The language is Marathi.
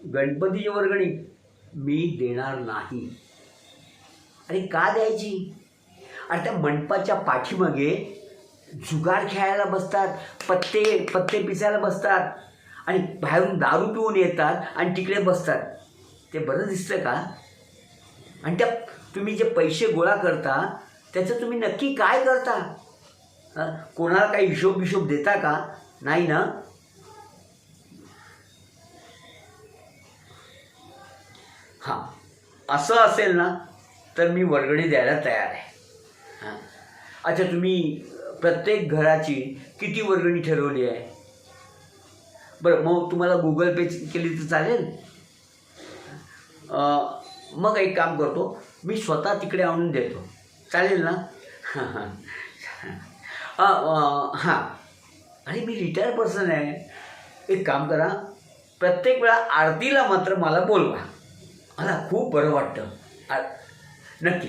गणपतीची वर्गणी मी देणार नाही. अरे का द्यायची? अरे त्या मंडपाच्या पाठीमागे जुगार खेळायला बसतात, पत्ते पत्ते पिसायला बसतात आणि बाहेरून दारू पिऊन येतात आणि तिकडे बसतात. ते बरं दिसतं का? आणि त्या तुम्ही जे पैसे गोळा करता त्याचं तुम्ही नक्की काय करता? कोणाला काही हिशोब देता का? नाही ना. हां, असं असेल ना तर मी वर्गणी द्यायला तयार आहे. हां, अच्छा, तुम्ही प्रत्येक घराची किती वर्गणी ठरवली आहे? बरं, मग तुम्हाला गुगल पे केली तर चालेल? मग एक काम करतो, मी स्वतः तिकडे आणून देतो, चालेल ना? हां, आणि मी रिटायर पर्सन आहे. एक काम करा, प्रत्येक वेळा आरतीला मात्र मला बोलवा, मला खूप बरं वाटतं. नक्की.